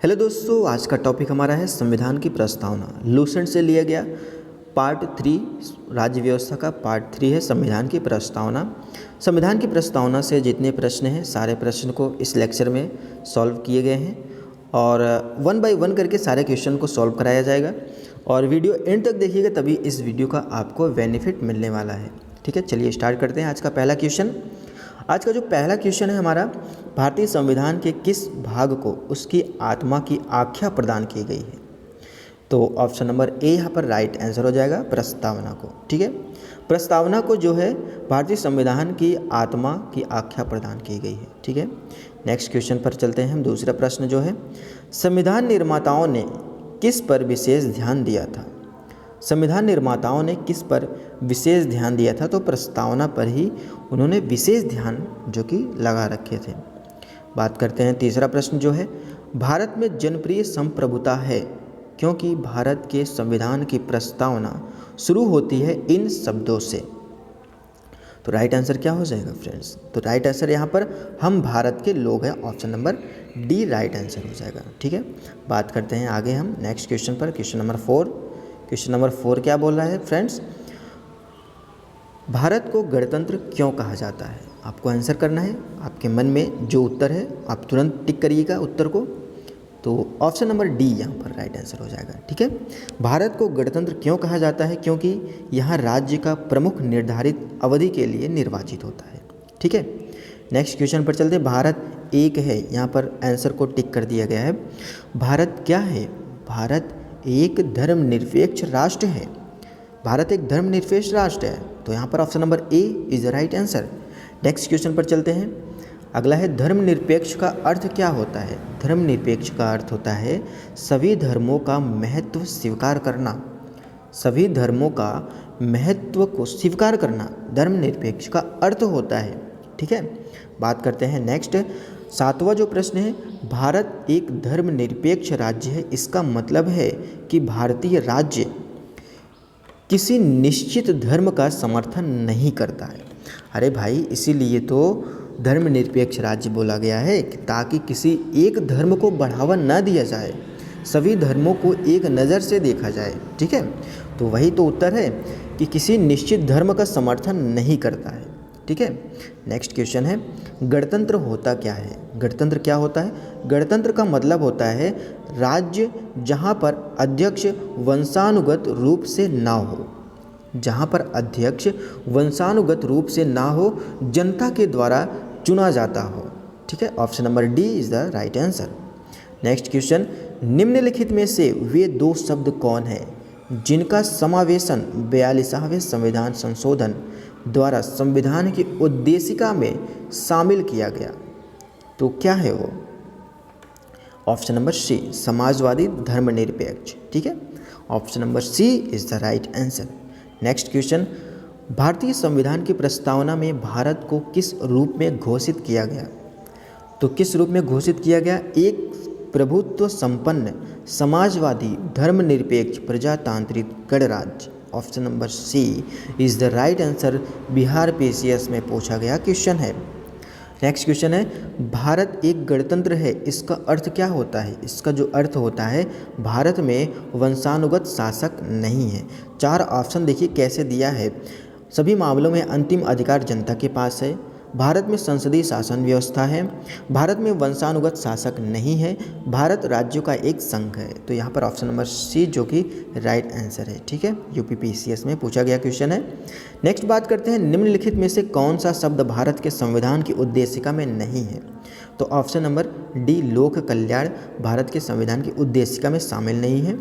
Hello दोस्तों, आज का टॉपिक हमारा है संविधान की प्रस्तावना। लूसेंट से लिया गया पार्ट 3, राज्य व्यवस्था का पार्ट 3 है संविधान की प्रस्तावना। संविधान की प्रस्तावना से जितने प्रश्न हैं सारे प्रश्न को इस लेक्चर में सॉल्व किए गए हैं और 1 बाय 1 करके सारे क्वेश्चन को सॉल्व कराया जाएगा और वीडियो एंड तक देखिएगा, तभी इस वीडियो का आपको बेनिफिट मिलने वाला है। ठीक है, चलिए स्टार्ट करते हैं आज का पहला क्वेश्चन। आज का जो पहला क्वेश्चन है हमारा, भारतीय संविधान के किस भाग को उसकी आत्मा की आख्या प्रदान की गई है? तो ऑप्शन नंबर ए यहाँ पर राइट आंसर हो जाएगा, प्रस्तावना को। ठीक है, प्रस्तावना को जो है भारतीय संविधान की आत्मा की आख्या प्रदान की गई है। ठीक है, नेक्स्ट क्वेश्चन पर चलते हैं हम। दूसरा प्रश्न जो है, संविधान निर्माताओं ने किस पर विशेष ध्यान दिया था? संविधान निर्माताओं ने किस पर विशेष ध्यान दिया था? तो प्रस्तावना पर ही उन्होंने विशेष ध्यान जो कि लगा रखे थे। बात करते हैं तीसरा प्रश्न जो है, भारत में जनप्रिय संप्रभुता है क्योंकि भारत के संविधान की प्रस्तावना शुरू होती है इन शब्दों से। तो राइट आंसर क्या हो जाएगा फ्रेंड्स? तो राइट आंसर यहाँ पर हम भारत के लोग हैं, option number D right answer हो जाएगा। ठीक है, बात करते हैं आगे हम नेक्स्ट क्वेश्चन पर। क्वेश्चन नंबर 4, क्वेश्चन नंबर 4 क्या बोल रहा है फ्रेंड्स? भारत को गणतंत्र क्यों कहा जाता है? आपको आंसर करना है। आपके मन में जो उत्तर है आप तुरंत टिक करिएगा उत्तर को। तो ऑप्शन नंबर डी यहाँ पर राइट आंसर हो जाएगा। ठीक है, भारत को गणतंत्र क्यों कहा जाता है? क्योंकि यहाँ राज्य का प्रमुख निर्धारित अवधि के लिए निर्वाचित होता है। ठीक है, नेक्स्ट क्वेश्चन पर चलते हैं। भारत एक है, यहाँ पर आंसर को टिक कर दिया गया है। भारत क्या है? भारत एक धर्मनिरपेक्ष राष्ट्र है। भारत एक धर्मनिरपेक्ष राष्ट्र है, तो यहाँ पर option number A is the right answer. Next question पर चलते हैं। अगला है, धर्मनिरपेक्ष का अर्थ क्या होता है? धर्मनिरपेक्ष का अर्थ होता है सभी धर्मों का महत्व स्वीकार करना। सभी धर्मों का महत्व को स्वीकार करना धर्मनिरपेक्ष का अर्थ होता है। ठीक है, बात करते हैं नेक्स्ट 7वां जो प्रश्न है, भारत एक धर्मनिरपेक्ष राज्य है, इसका मतलब है कि भारतीय राज्य किसी निश्चित धर्म का समर्थन नहीं करता है। अरे भाई, इसीलिए तो धर्मनिरपेक्ष राज्य बोला गया है कि ताकि किसी एक धर्म को बढ़ावा न दिया जाए, सभी धर्मों को एक नज़र से देखा जाए। ठीक है, तो वही तो उत्तर है कि किसी निश्चित धर्म का समर्थन नहीं करता है। ठीक है, नेक्स्ट क्वेश्चन है, गणतंत्र होता क्या है? गणतंत्र क्या होता है? गणतंत्र का मतलब होता है राज्य जहाँ पर अध्यक्ष वंशानुगत रूप से ना हो। जहाँ पर अध्यक्ष वंशानुगत रूप से ना हो, जनता के द्वारा चुना जाता हो। ठीक है, option number D is the right answer. Next question, निम्नलिखित में से वे दो शब्द कौन है जिनका समावेशन 42वें संविधान संशोधन द्वारा संविधान की उद्देशिका में शामिल किया गया? तो क्या है वो? ऑप्शन नंबर सी, समाजवादी धर्मनिरपेक्ष। ठीक है, option number C is the right answer. Next question, भारतीय संविधान की प्रस्तावना में भारत को किस रूप में घोषित किया गया? तो किस रूप में घोषित किया गया? एक प्रभुत्व संपन्न समाजवादी धर्मनिरपेक्ष प्रजातांत्रिक गणराज्य। Option number C is the right answer. Bihar PCS में पूछा गया क्वेश्चन है। नेक्स्ट क्वेश्चन है, भारत एक गणतंत्र है, इसका अर्थ क्या होता है? इसका जो अर्थ होता है, भारत में वंशानुगत शासक नहीं है। 4 ऑप्शन देखिए कैसे दिया है। सभी मामलों में अंतिम अधिकार जनता के पास है। भारत में संसदीय शासन व्यवस्था है। भारत में वंशानुगत शासक नहीं है। भारत राज्यों का एक संघ है। तो यहाँ पर ऑप्शन नंबर सी जो कि राइट आंसर है। ठीक है, UP PCS में पूछा गया क्वेश्चन है। नेक्स्ट बात करते हैं, निम्नलिखित में से कौन सा शब्द भारत के संविधान की उद्देशिका में नहीं है? तो ऑप्शन नंबर डी, लोक कल्याण भारत के संविधान की उद्देशिका में शामिल नहीं है।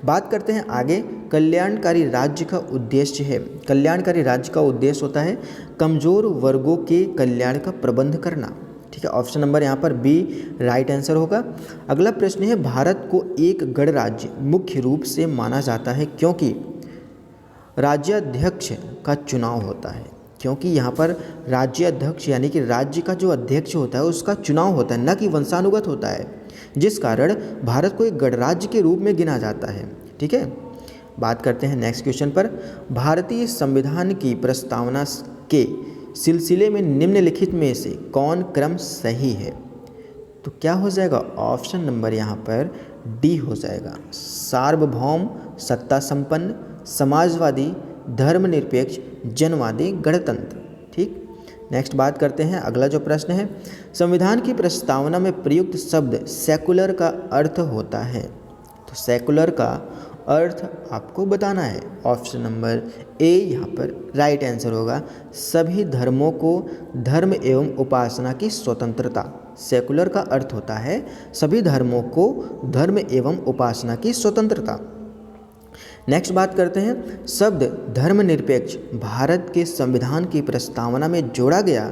बात करते हैं आगे, कल्याणकारी राज्य का उद्देश्य है। कल्याणकारी राज्य का उद्देश्य होता है कमजोर वर्गों के कल्याण का प्रबंध करना। ठीक है, ऑप्शन नंबर यहाँ पर बी राइट आंसर होगा। अगला प्रश्न है, भारत को एक गणराज्य मुख्य रूप से माना जाता है क्योंकि राज्याध्यक्ष का चुनाव होता है। क्योंकि यहाँ पर राज्याध्यक्ष यानी कि राज्य का जो अध्यक्ष होता है उसका चुनाव होता है, न कि वंशानुगत होता है, जिस कारण भारत को एक गणराज्य के रूप में गिना जाता है। ठीक है, बात करते हैं नेक्स्ट क्वेश्चन पर। भारतीय संविधान की प्रस्तावना के सिलसिले में निम्नलिखित में से कौन क्रम सही है? तो क्या हो जाएगा, ऑप्शन नंबर यहाँ पर डी हो जाएगा, सार्वभौम, सत्ता संपन्न, समाजवादी, धर्मनिरपेक्ष, जनवादी, गणतंत्र। ठीक, नेक्स्ट बात करते हैं। अगला जो प्रश्न है, संविधान की प्रस्तावना में प्रयुक्त शब्द सेकुलर का अर्थ होता है। तो सेकुलर का अर्थ आपको बताना है। ऑप्शन नंबर ए यहाँ पर राइट आंसर होगा, सभी धर्मों को धर्म एवं उपासना की स्वतंत्रता। सेकुलर का अर्थ होता है सभी धर्मों को धर्म एवं उपासना की स्वतंत्रता। नेक्स्ट बात करते हैं, शब्द धर्मनिरपेक्ष भारत के संविधान की प्रस्तावना में जोड़ा गया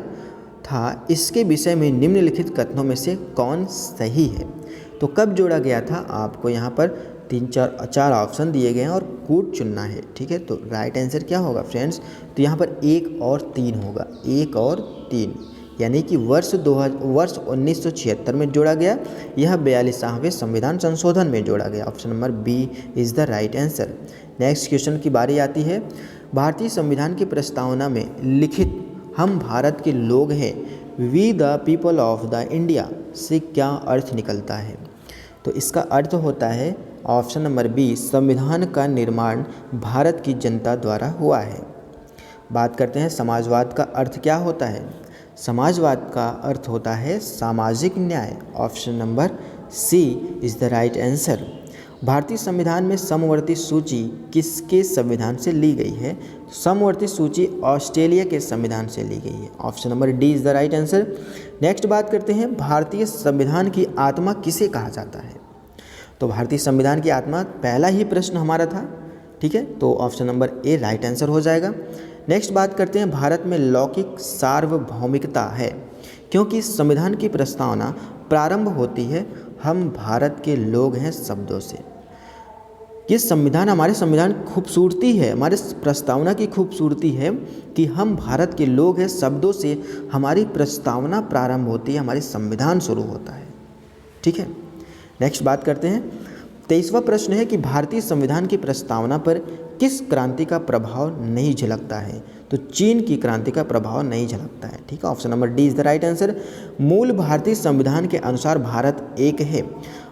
था, इसके विषय में निम्नलिखित कथनों में से कौन सही है। तो कब जोड़ा गया था, आपको यहाँ पर चार ऑप्शन दिए गए हैं और कूट चुनना है। ठीक है, तो राइट आंसर क्या होगा फ्रेंड्स, तो यहाँ पर 1 और 3 होगा, 1 और 3, यानी कि वर्ष 1976 में जोड़ा गया, यह 42वें संविधान संशोधन में जोड़ा गया। Option number B is the right answer. Next question की बारी आती है, भारतीय संविधान की प्रस्तावना में लिखित हम भारत के लोग हैं, we the people of the India से क्या अर्थ निकलता है। तो इसका अर्थ होता है ऑप्शन नंबर बी, संविधान का निर्माण भारत की जनता द्वारा हुआ है। बात करते हैं समाजवाद का अर्थ क्या होता है। समाजवाद का अर्थ होता है सामाजिक न्याय। Option number C is the right answer. भारतीय संविधान में समवर्ती सूची किसके संविधान से ली गई है। समवर्ती सूची ऑस्ट्रेलिया के संविधान से ली गई है। Option number D is the right answer. Next बात करते हैं, भारतीय संविधान की आत्मा किसे कहा जाता है। तो भारतीय संविधान की आत्मा पहला ही प्रश्न हमारा था। ठीक है, तो option number A right answer हो जाएगा। नेक्स्ट बात करते हैं, भारत में लौकिक सार्वभौमिकता है क्योंकि संविधान की प्रस्तावना प्रारंभ होती है हम भारत के लोग हैं शब्दों से। ये संविधान, हमारे संविधान खूबसूरती है, हमारे प्रस्तावना की खूबसूरती है कि हम भारत के लोग हैं शब्दों से हमारी प्रस्तावना प्रारंभ होती है, हमारी संविधान शुरू होता है। ठीक है, नेक्स्ट बात करते हैं, 23वां प्रश्न है कि भारतीय संविधान की प्रस्तावना पर किस क्रांति का प्रभाव नहीं झलकता है। तो चीन की क्रांति का प्रभाव नहीं झलकता है। ठीक है, option number D is the right answer. मूल भारतीय संविधान के अनुसार भारत एक है।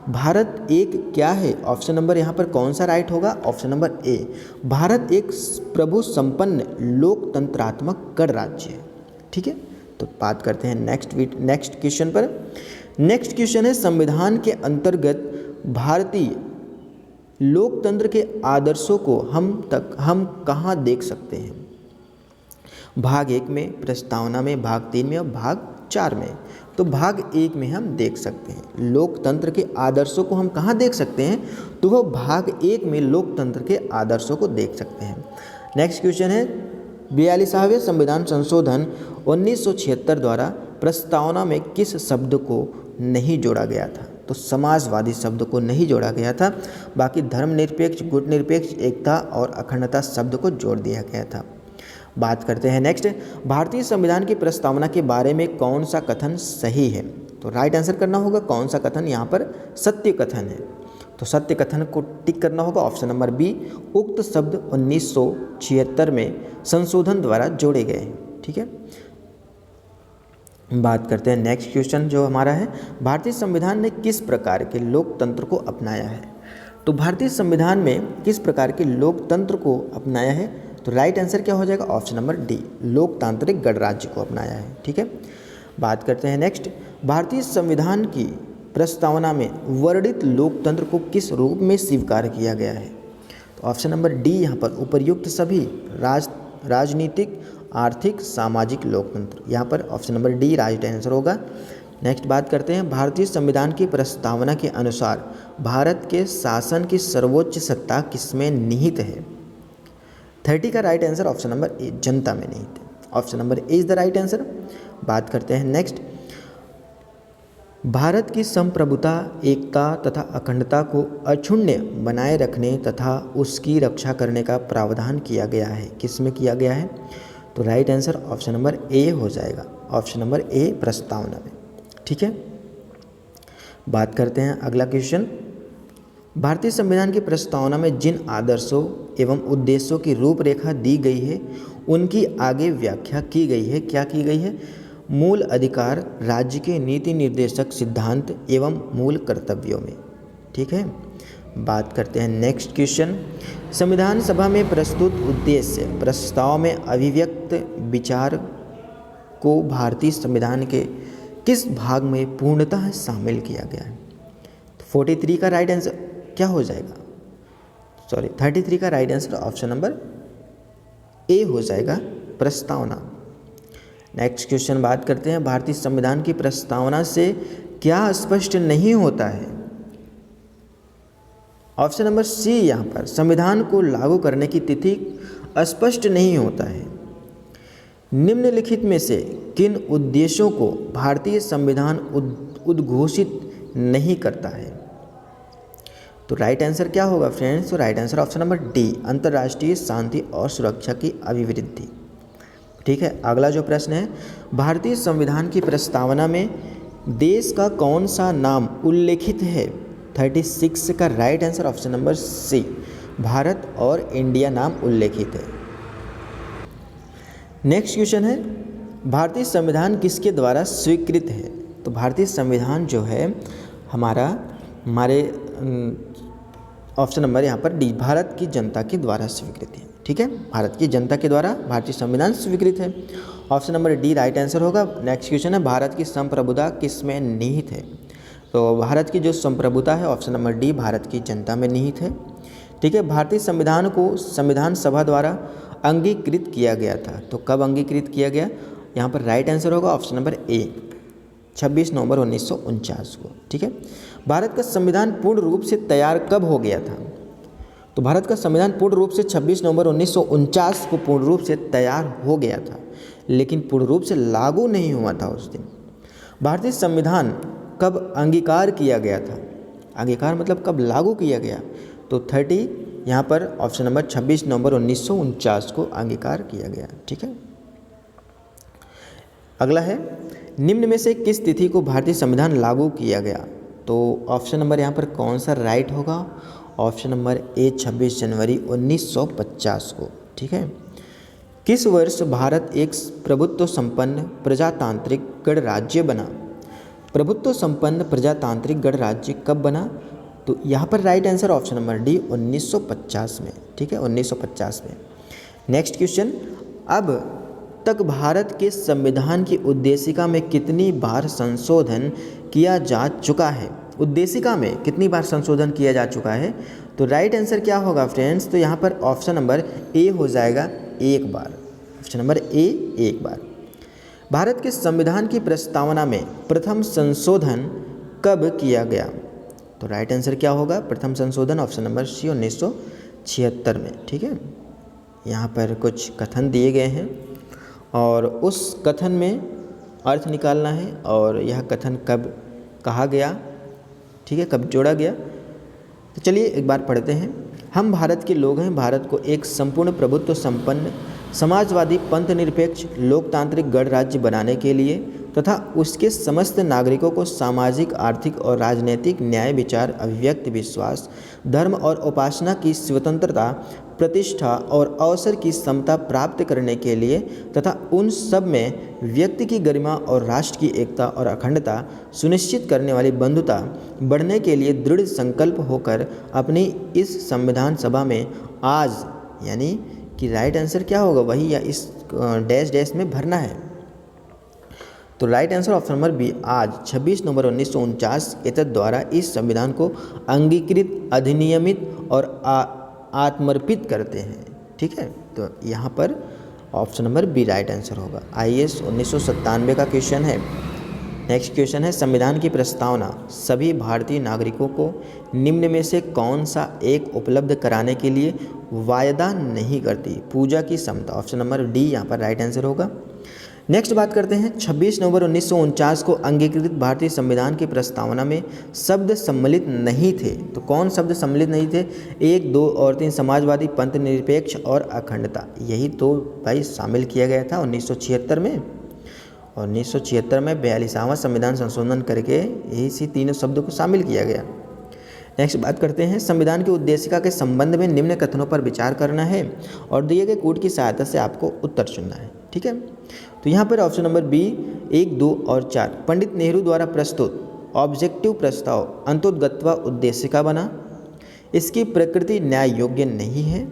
भारत एक क्या है, ऑप्शन नंबर यहाँ पर कौन सा राइट होगा, ऑप्शन नंबर ए, भारत एक प्रभु संपन्न लोकतंत्रात्मक गणराज्य है। ठीक है, तो बात करते हैं नेक्स्ट क्वेश्चन पर। नेक्स्ट क्वेश्चन है, संविधान के अंतर्गत भारतीय लोकतंत्र के आदर्शों को हम कहाँ देख सकते हैं। भाग 1 में, प्रस्तावना में, भाग 3 में और भाग 4 में। तो भाग 1 में हम देख सकते हैं लोकतंत्र के आदर्शों को हम कहाँ देख सकते हैं, तो वह भाग 1 में लोकतंत्र के आदर्शों को देख सकते हैं। नेक्स्ट क्वेश्चन है, 42वें संविधान संशोधन 1976 द्वारा प्रस्तावना में किस शब्द को नहीं जोड़ा गया था। तो समाजवादी शब्द को नहीं जोड़ा गया था, बाकी धर्मनिरपेक्ष, गुटनिरपेक्ष, एकता और अखंडता शब्द को जोड़ दिया गया था। बात करते हैं नेक्स्ट, भारतीय संविधान की प्रस्तावना के बारे में कौन सा कथन सही है। तो राइट आंसर करना होगा कौन सा कथन, यहाँ पर सत्य कथन है। तो सत्य कथन को टिक करना होगा, ऑप्शन नंबर बी, उक्त शब्द 1976 में संशोधन द्वारा जोड़े गए हैं। ठीक है, बात करते हैं नेक्स्ट क्वेश्चन जो हमारा है, भारतीय संविधान ने किस प्रकार के लोकतंत्र को अपनाया है। तो भारतीय संविधान में किस प्रकार के लोकतंत्र को अपनाया है, तो राइट आंसर क्या हो जाएगा, ऑप्शन नंबर डी, लोकतांत्रिक गणराज्य को अपनाया है। ठीक है, बात करते हैं नेक्स्ट, भारतीय संविधान की प्रस्तावना में वर्णित लोकतंत्र को किस रूप में स्वीकार किया गया है। तो ऑप्शन नंबर डी यहाँ पर उपर्युक्त सभी राजनीतिक, आर्थिक, सामाजिक लोकतंत्र, यहाँ पर option number D right answer होगा। नेक्स्ट बात करते हैं, भारतीय संविधान की प्रस्तावना के अनुसार भारत के शासन की सर्वोच्च सत्ता किसमें निहित है। 30 का right answer option number A, जनता में निहित है। Option number A is the right answer. बात करते हैं नेक्स्ट, भारत की संप्रभुता, एकता तथा अखंडता को अक्षुण्ण बनाए रखने तथा उसकी रक्षा करने का प्रावधान किया गया है। किसमें किया गया है, तो right answer option number A हो जाएगा, ऑप्शन नंबर ए प्रस्तावना में। ठीक है, बात करते हैं अगला क्वेश्चन, भारतीय संविधान की प्रस्तावना में जिन आदर्शों एवं उद्देश्यों की रूपरेखा दी गई है उनकी आगे व्याख्या की गई है। क्या की गई है, मूल अधिकार राज्य के नीति निर्देशक सिद्धांत एवं मूल कर्तव्यों में। ठीक है, बात करते हैं नेक्स्ट क्वेश्चन। संविधान सभा में प्रस्तुत उद्देश्य प्रस्ताव में अभिव्यक्त विचार को भारतीय संविधान के किस भाग में पूर्णतः शामिल किया गया है? 43 का राइट आंसर क्या हो जाएगा? 33 का right answer option number A हो जाएगा, प्रस्तावना। नेक्स्ट क्वेश्चन बात करते हैं, भारतीय संविधान की प्रस्तावना से क्या स्पष्ट नहीं होता है? ऑप्शन नंबर सी यहाँ पर संविधान को लागू करने की तिथि स्पष्ट नहीं होता है। निम्नलिखित में से किन उद्देश्यों को भारतीय संविधान उद्घोषित नहीं करता है? तो राइट आंसर क्या होगा फ्रेंड्स? तो right answer option number D, अंतर्राष्ट्रीय शांति और सुरक्षा की अभिवृद्धि। ठीक है, अगला जो प्रश्न है, भारतीय संविधान की प्रस्तावना में देश का कौन सा नाम उल्लेखित है? 36 का right answer option number C, Bharat और इंडिया नाम उल्लेखित है। नेक्स्ट क्वेश्चन है, भारतीय संविधान किसके द्वारा स्वीकृत है? तो भारतीय संविधान जो है हमारे ऑप्शन नंबर यहाँ पर डी, भारत की जनता के द्वारा स्वीकृत है। ठीक है, भारत की जनता के द्वारा भारतीय संविधान स्वीकृत है। Option number D right answer होगा। नेक्स्ट क्वेश्चन है, भारत की संप्रभुता किस में निहित है? तो भारत की जो संप्रभुता है ऑप्शन नंबर डी, भारत की जनता में निहित है। ठीक है, भारतीय संविधान को संविधान सभा द्वारा अंगीकृत किया गया था, तो कब अंगीकृत किया गया? यहाँ पर राइट आंसर होगा ऑप्शन नंबर ए, 26 नवंबर 1949 को। ठीक है, भारत का संविधान पूर्ण रूप से तैयार कब हो गया था? तो भारत का संविधान पूर्ण रूप से 26 नवंबर 1949 को पूर्ण रूप से तैयार हो गया था, लेकिन पूर्ण रूप से लागू नहीं हुआ था उस दिन। भारतीय संविधान कब अंगीकार किया गया था? अंगीकार मतलब कब लागू किया गया? तो 30 यहाँ पर ऑप्शन नंबर 26 नवंबर 1949 को अंगीकार किया गया। ठीक है, अगला है, निम्न में से किस तिथि को भारतीय संविधान लागू किया गया? तो ऑप्शन नंबर यहाँ पर कौन सा राइट होगा? ऑप्शन नंबर ए, 26 जनवरी 1950 को। ठीक है, किस वर्ष भारत एक प्रभुत्व संपन्न प्रजातांत्रिक गणराज्य बना? प्रभुत्व संपन्न प्रजातांत्रिक गणराज्य कब बना? तो यहाँ पर right answer option number D, 1950 में। ठीक है, 1950 में। नेक्स्ट क्वेश्चन, अब तक भारत के संविधान की उद्देशिका में कितनी बार संशोधन किया जा चुका है? उद्देशिका में कितनी बार संशोधन किया जा चुका है? तो राइट आंसर क्या होगा फ्रेंड्स? तो यहाँ पर ऑप्शन नंबर ए हो जाएगा, एक बार। ऑप्शन नंबर ए, एक बार। भारत के संविधान की प्रस्तावना में प्रथम संशोधन कब किया गया? तो राइट आंसर क्या होगा? प्रथम संशोधन ऑप्शन नंबर सी, 1976 में। ठीक है, यहाँ पर कुछ कथन दिए गए हैं और उस कथन में अर्थ निकालना है और यह कथन कब कहा गया, ठीक है, कब जोड़ा गया। तो चलिए एक बार पढ़ते हैं। हम भारत के लोग हैं, भारत को एक संपूर्ण प्रभुत्व संपन्न समाजवादी पंथनिरपेक्ष लोकतांत्रिक गणराज्य बनाने के लिए तथा उसके समस्त नागरिकों को सामाजिक, आर्थिक और राजनीतिक न्याय, विचार, अभिव्यक्ति, विश्वास, धर्म और उपासना की स्वतंत्रता, प्रतिष्ठा और अवसर की समता प्राप्त करने के लिए तथा उन सब में व्यक्ति की गरिमा और राष्ट्र की एकता और अखंडता सुनिश्चित करने वाली बंधुता बढ़ने के लिए दृढ़ संकल्प होकर अपनी इस संविधान सभा में आज, यानी कि राइट आंसर क्या होगा? वही या इस डैश डैश में भरना है। तो right answer option number B, आज 26 नवंबर 1949 एतद द्वारा इस संविधान को अंगीकृत, अधिनियमित और आत्मर्पित करते हैं। ठीक है, तो यहाँ पर option number B right answer होगा। IAS 1997 का क्वेश्चन है। नेक्स्ट क्वेश्चन है, संविधान की प्रस्तावना सभी भारतीय नागरिकों को निम्न में से कौन सा एक उपलब्ध कराने के लिए वायदा नहीं करती? पूजा की समता। ऑप्शन नंबर डी यहाँ पर राइट आंसर होगा। नेक्स्ट बात करते हैं, 26 नवंबर 1949 को अंगीकृत भारतीय संविधान की प्रस्तावना में शब्द सम्मिलित नहीं थे। तो कौन शब्द सम्मिलित नहीं थे? 1, 2 और 3 समाजवादी, पंथ निरपेक्ष और अखंडता। यही तो भाई शामिल किया गया था 1976 में। 1976 में 42वां संविधान संशोधन करके यही सी तीनों शब्दों को शामिल किया गया। नेक्स्ट बात करते हैं, संविधान की उद्देशिका के संबंध में निम्न कथनों पर विचार करना है और दिए गए कोड की सहायता से आपको उत्तर चुनना है। ठीक है। तो यहाँ पर ऑप्शन नंबर बी 1, 2 और 4 पंडित नेहरू द्वारा प्रस्तुत ऑब्जेक्टिव प्रस्ताव अंतोदगत्वा उद्देश्य का बना, इसकी प्रकृति न्याय योग्य नहीं है,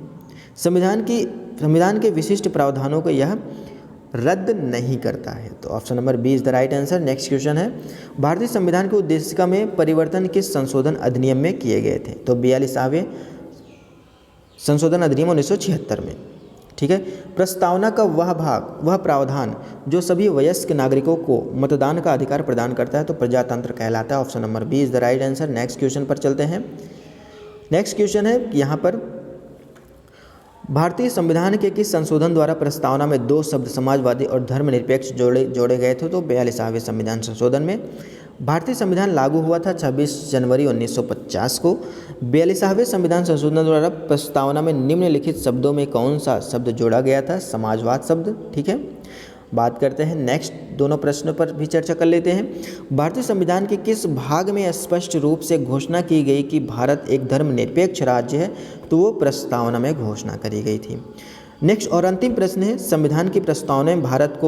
संविधान के विशिष्ट प्रावधानों को यह रद्द नहीं करता है। तो option number B is the right answer. Next question है, भारतीय संविधान की उद्देशिका में परिवर्तन किस संशोधन अधिनियम में किए गए थे? तो 42वां संशोधन अधिनियम 1976 में, ठीक है। प्रस्तावना का वह प्रावधान जो सभी वयस्क नागरिकों को मतदान का अधिकार प्रदान करता है तो प्रजातंत्र कहलाता है। Option number B is the right answer. Next question पर चलते हैं। नेक्स्ट क्वेश्चन है यहाँ पर, भारतीय संविधान के किस संशोधन द्वारा प्रस्तावना में 2 शब्द समाजवादी और धर्मनिरपेक्ष जोड़े गए थे? तो 42वें संविधान संशोधन में। भारतीय संविधान लागू हुआ था 26 जनवरी 1950 को। 42वें संविधान संशोधन द्वारा प्रस्तावना में निम्नलिखित शब्दों में कौन सा शब्द जोड़ा गया था? समाजवाद शब्द, ठीक है। बात करते हैं नेक्स्ट दोनों प्रश्नों पर भी चर्चा कर लेते हैं। भारतीय संविधान के किस भाग में स्पष्ट रूप से घोषणा की गई कि भारत एक धर्मनिरपेक्ष राज्य है? तो वो प्रस्तावना में घोषणा करी गई थी। नेक्स्ट और अंतिम प्रश्न है, संविधान की प्रस्तावना में भारत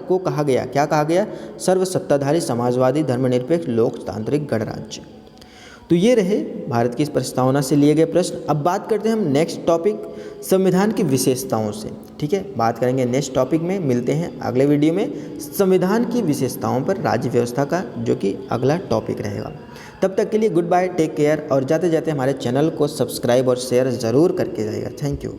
को कहा गया, क्या कहा गया? सर्वसत्ताधारी समाजवादी धर्मनिरपेक्ष लोकतांत्रिक गणराज्य। तो ये रहे भारत की इस प्रस्तावना से लिए गए प्रश्न। अब बात करते हैं हम नेक्स्ट टॉपिक संविधान की विशेषताओं से, ठीक है। बात करेंगे नेक्स्ट टॉपिक में, मिलते हैं अगले वीडियो में संविधान की विशेषताओं पर राज्य व्यवस्था का, जो कि अगला टॉपिक रहेगा। तब तक के लिए गुड बाय, टेक केयर, और जाते जाते हमारे चैनल को सब्सक्राइब और शेयर ज़रूर करके जाइएगा। Thank you.